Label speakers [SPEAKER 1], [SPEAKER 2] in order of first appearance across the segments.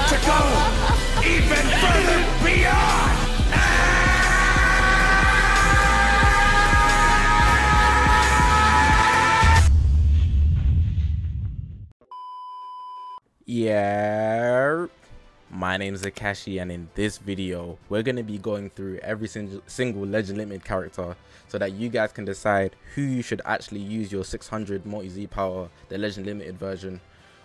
[SPEAKER 1] to go even further beyond.
[SPEAKER 2] Yeah, my name is Zakashi, and in this video we're going to be going through every single Legend Limited character so that you guys can decide who you should actually use your 600 multi-Z power, the Legend Limited version,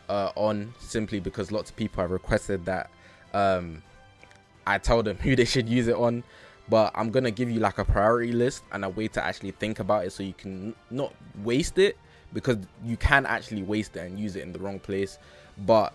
[SPEAKER 2] on, simply because lots of people have requested that I tell them who they should use it on. But I'm going to give you like a priority list and a way to actually think about it so you can not waste it, because you can actually waste it and use it in the wrong place, but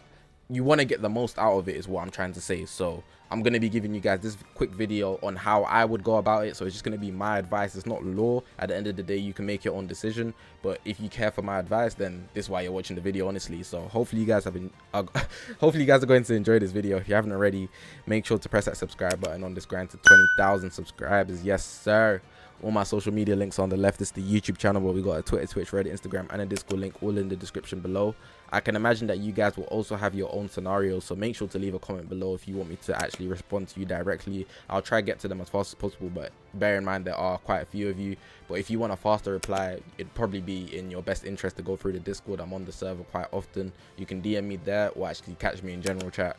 [SPEAKER 2] you want to get the most out of it is what I'm trying to say. So I'm going to be giving you guys this quick video on how I would go about it. So it's just going to be my advice. It's not law. At the end of the day, you can make your own decision, but if you care for my advice, then this is why you're watching the video, honestly. So hopefully you guys have been hopefully you guys are going to enjoy this video. If you haven't already, make sure to press that subscribe button on this grind to 20,000 subscribers. Yes sir. All my social media links are on the left. It's the YouTube channel where we got a Twitter, Twitch, Reddit, Instagram, and a Discord link, all in the description below. I can imagine that you guys will also have your own scenarios, so make sure to leave a comment below if you want me to actually respond to you directly. I'll try to get to them as fast as possible, but bear in mind there are quite a few of you. But if you want a faster reply, it'd probably be in your best interest to go through the Discord. I'm on the server quite often. You can DM me there or actually catch me in general chat.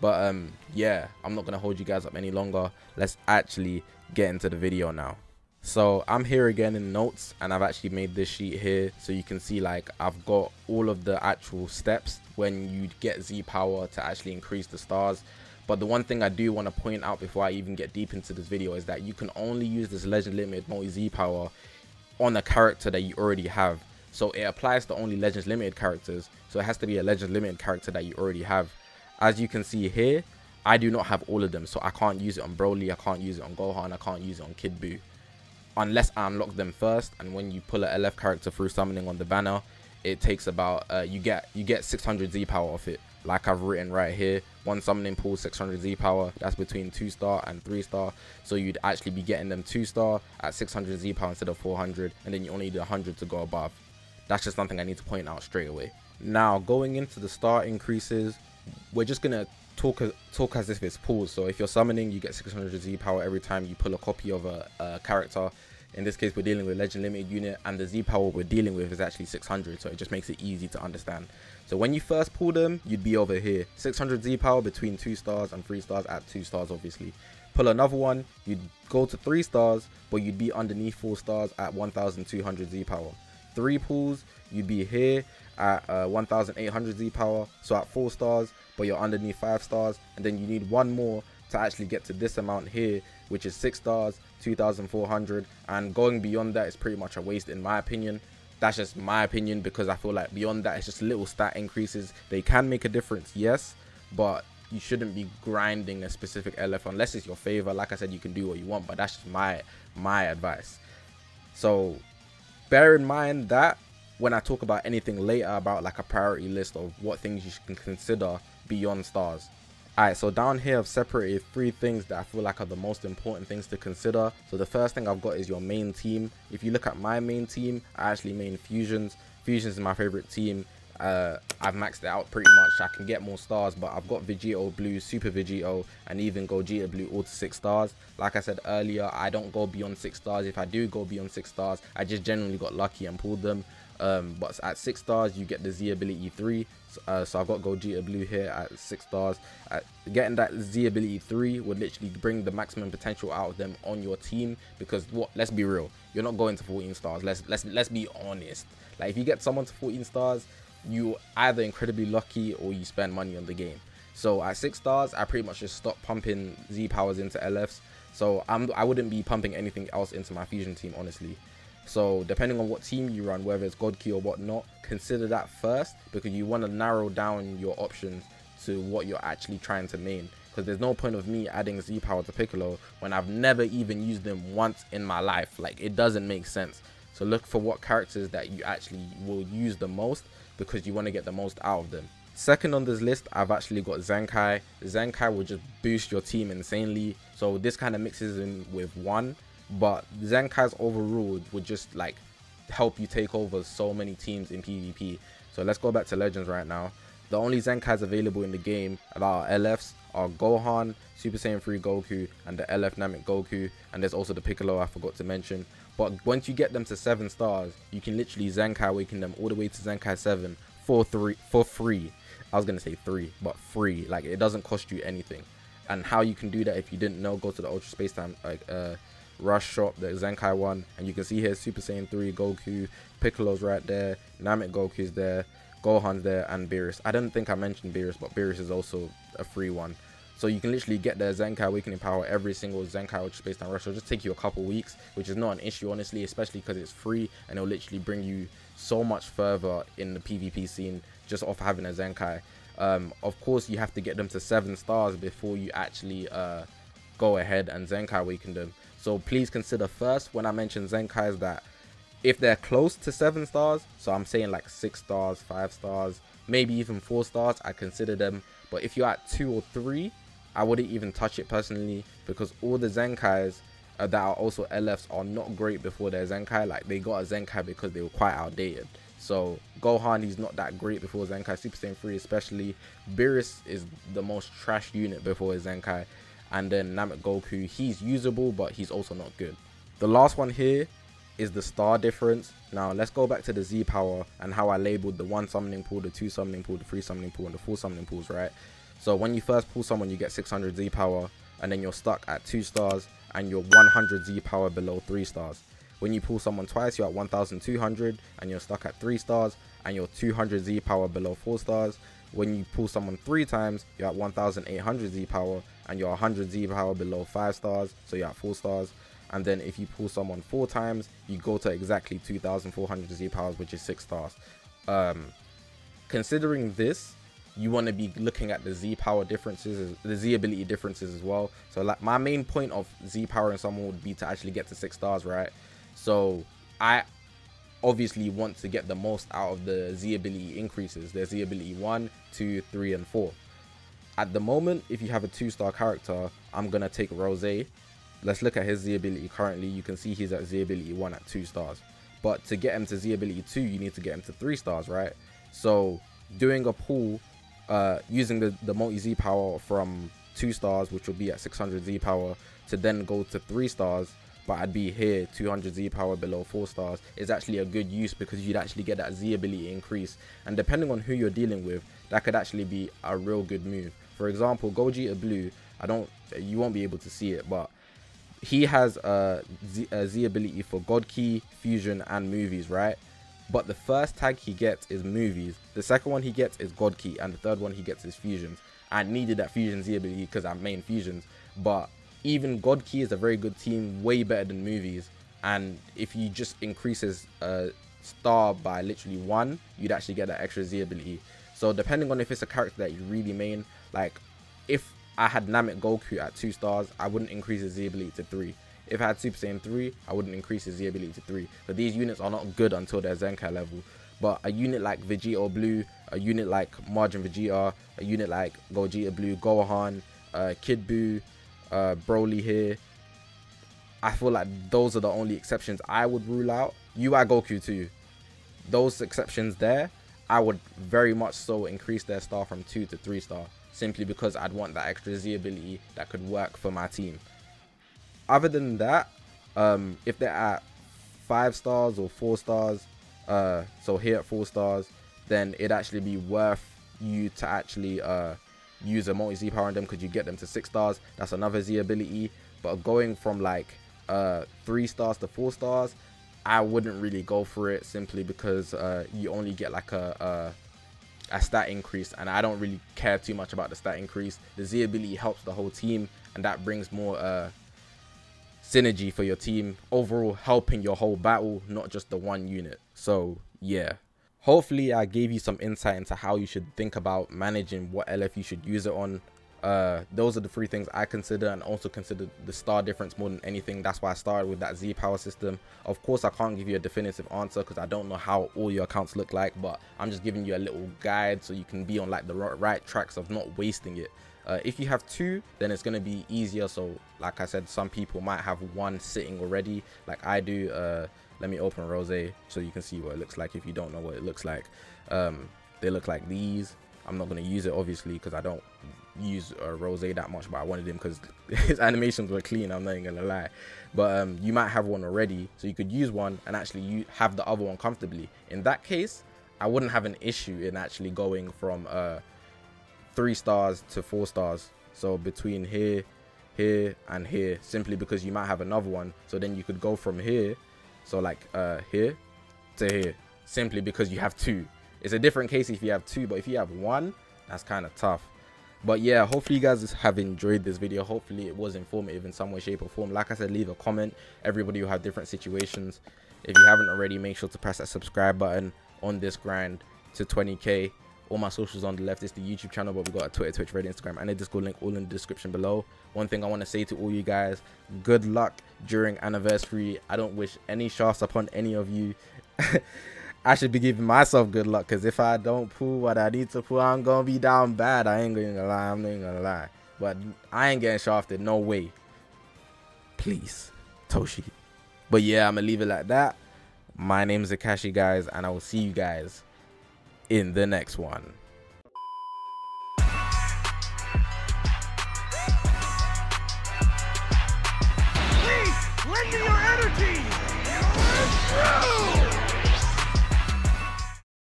[SPEAKER 2] But yeah, I'm not gonna hold you guys up any longer. Let's actually get into the video now. So I'm here again in notes, and I've actually made this sheet here so you can see like I've got all of the actual steps when you get Z power to actually increase the stars. But the one thing I do want to point out before I even get deep into this video is that you can only use this Legend Limited multi Z power on a character that you already have. So it applies to only Legends Limited characters, so it has to be a Legends Limited character that you already have. As you can see here, I do not have all of them, so I can't use it on Broly, I can't use it on Gohan, I can't use it on Kid Buu, unless I unlock them first. And when you pull a LF character through summoning on the banner, it takes about you get 600 Z power off it, like I've written right here. One summoning pool 600 Z power, that's between 2-star and 3-star, so you'd actually be getting them 2-star at 600 Z power instead of 400, and then you only need 100 to go above. That's just something I need to point out straight away. Now going into the star increases, we're just gonna talk as if it's pools. So if you're summoning, you get 600 Z power every time you pull a copy of a character. In this case, we're dealing with Legend Limited unit, and the Z power we're dealing with is actually 600, so it just makes it easy to understand. So when you first pull them, you'd be over here, 600 Z power between 2 stars and 3 stars at 2 stars obviously. Pull another one, you'd go to 3 stars, but you'd be underneath 4 stars at 1200 Z power. 3 pulls, you'd be here at 1800 Z power, so at 4 stars, but you're underneath 5 stars, and then you need one more to actually get to this amount here, which is 6 stars, 2400, and going beyond that is pretty much a waste in my opinion. That's just my opinion, because I feel like beyond that it's just little stat increases. They can make a difference, yes, but you shouldn't be grinding a specific LF unless it's your favor. Like I said, you can do what you want, but that's just my advice. So bear in mind that when I talk about anything later about like a priority list of what things you can consider beyond stars. Alright, so down here I've separated 3 things that I feel like are the most important things to consider. So the first thing I've got is your main team. If you look at my main team, I actually main Fusions. Fusions is my favorite team. I've maxed it out pretty much. I can get more stars, but I've got Vegito Blue, Super Vegito, and even Gogeta Blue all to 6 stars. Like I said earlier, I don't go beyond 6 stars. If I do go beyond 6 stars, I just generally got lucky and pulled them. But at 6 stars you get the Z ability 3, so I've got Gogeta Blue here at 6 stars. Getting that Z ability 3 would literally bring the maximum potential out of them on your team, because let's be real, you're not going to 14 stars. Let's be honest. Like if you get someone to 14 stars, you either incredibly lucky or you spend money on the game. So at 6 stars I pretty much just stop pumping Z powers into LFs, so I wouldn't be pumping anything else into my fusion team, honestly. So depending on what team you run, whether it's God Key or whatnot, consider that first, because you want to narrow down your options to what you're actually trying to main. Because there's no point of me adding Z power to Piccolo when I've never even used them once in my life. Like, it doesn't make sense. So look for what characters that you actually will use the most, because you want to get the most out of them. Second on this list, I've actually got Zenkai. Zenkai will just boost your team insanely. So this kind of mixes in with one, but Zenkai's overall would just like help you take over so many teams in PvP. So let's go back to Legends right now. The only Zenkais available in the game that are LFs are Gohan, Super Saiyan 3 Goku, and the LF Namek Goku, and there's also the Piccolo I forgot to mention. But once you get them to 7 stars, you can literally Zenkai awaken them all the way to Zenkai 7 for free. I was gonna say 3, but free. Like, it doesn't cost you anything. And how you can do that, if you didn't know, go to the Ultra Space Time Rush shop, the Zenkai one, and you can see here Super Saiyan 3 Goku, Piccolo's right there, Namek Goku's there, Gohan's there, and Beerus. I don't think I mentioned Beerus, but Beerus is also a free one. So you can literally get the Zenkai Awakening power every single Zenkai Ultra Space Time Rush. It'll just take you a couple weeks, which is not an issue, honestly, especially because it's free, and it'll literally bring you so much further in the PvP scene just off having a Zenkai. Of course, you have to get them to 7 stars before you actually go ahead and Zenkai Awaken them. So please consider first, when I mention Zenkais, that if they're close to 7 stars, so I'm saying like 6 stars, 5 stars, maybe even 4 stars, I consider them. But if you're at 2 or 3, I wouldn't even touch it personally, because all the Zenkais that are also LFs are not great before their Zenkai. Like, they got a Zenkai because they were quite outdated. So Gohan, he's not that great before Zenkai. Super Saiyan 3 especially. Beerus is the most trash unit before his Zenkai. And then Namek Goku, he's usable, but he's also not good. The last one here is the star difference. Now let's go back to the Z power and how I labeled the 1 summoning pool, the 2 summoning pool, the 3 summoning pool, and the 4 summoning pools, right? So when you first pull someone, you get 600 Z power, and then you're stuck at 2 stars, and you're 100 Z power below 3 stars. When you pull someone twice, you're at 1200, and you're stuck at 3 stars, and you're 200 Z power below 4 stars. When you pull someone 3 times, you're at 1800 Z power, and you're 100 Z power below 5 stars, so you're at 4 stars. And then if you pull someone 4 times, you go to exactly 2400 Z powers, which is 6 stars. Considering this, you want to be looking at the Z power differences, the Z ability differences as well. So like, my main point of Z power in someone would be to actually get to 6 stars, right? So I obviously want to get the most out of the Z ability increases. There's Z ability 1, 2, 3, and 4. At the moment, if you have a 2-star character, I'm gonna take Rose. Let's look at his Z ability currently. You can see he's at Z ability 1 at 2 stars. But to get him to Z ability 2, you need to get him to 3 stars, right? So doing a pull, using the multi Z power from 2 stars, which will be at 600 Z power, to then go to 3 stars, but I'd be here 200 Z power below 4 stars, is actually a good use, because you'd actually get that Z ability increase. And depending on who you're dealing with, that could actually be a real good move. For example, Gogeta Blue, you won't be able to see it, but he has a Z ability for God Key, Fusion, and Movies, right? But the first tag he gets is Movies, the second one he gets is God Key, and the third one he gets is Fusions. I needed that Fusion Z ability because I'm main Fusions, but even God Key is a very good team, way better than Movies. And if you just increase his star by literally 1, you'd actually get that extra Z ability. So depending on if it's a character that you really main, like if I had Namek Goku at 2 stars, I wouldn't increase his Z ability to 3. If I had Super Saiyan 3, I wouldn't increase his Z ability to 3. So these units are not good until they're Zenkai level. But a unit like Vegeta Blue, a unit like Margin Vegeta, a unit like Gogeta Blue, Gohan, Kid Buu, Broly here, I feel like those are the only exceptions I would rule out. UI Goku too. Those exceptions there, I would very much so increase their star from 2 to 3 star, simply because I'd want that extra Z ability that could work for my team. Other than that, if they're at 5 stars or 4 stars, so here at 4 stars, then it'd actually be worth you to actually use a multi Z power on them, because you get them to 6 stars. That's another Z ability. But going from like 3 stars to 4 stars, I wouldn't really go for it, simply because you only get like a stat increase, and I don't really care too much about the stat increase. The Z ability helps the whole team, and that brings more synergy for your team, overall helping your whole battle, not just the one unit. So yeah, hopefully I gave you some insight into how you should think about managing what LF you should use it on. Those are the 3 things I consider, and also consider the star difference more than anything. That's why I started with that Z power system. Of course, I can't give you a definitive answer because I don't know how all your accounts look like, but I'm just giving you a little guide so you can be on like the right tracks of not wasting it. If you have 2, then it's going to be easier. So like I said, some people might have 1 sitting already, like I do. Let me open Rose so you can see what it looks like if you don't know what it looks like. They look like these. I'm not going to use it obviously because I don't use Rose that much, but I wanted him because his animations were clean, I'm not even gonna lie. But you might have one already, so you could use one and actually have the other one comfortably. In that case, I wouldn't have an issue in actually going from 3 stars to 4 stars, so between here, here and here, simply because you might have another one, so then you could go from here, so like here to here, simply because you have 2. It's a different case if you have 2, but if you have 1, that's kind of tough. But yeah, hopefully you guys have enjoyed this video. Hopefully it was informative in some way, shape or form. Like I said, leave a comment. Everybody will have different situations. If you haven't already, make sure to press that subscribe button on this grind to 20k. All my socials on the left is the YouTube channel, but we got a Twitter, Twitch, Reddit, Instagram, and a Discord link all in the description below. One thing I want to say to all you guys, good luck during anniversary. I don't wish any shafts upon any of you. I should be giving myself good luck, because if I don't pull what I need to pull, I'm gonna be down bad. I ain't gonna lie, I'm not even gonna lie. But I ain't getting shafted, no way. Please, Toshi. But yeah, I'm gonna leave it like that. My name is Zakashi, guys, and I will see you guys in the next one.
[SPEAKER 1] Please, lend me your energy!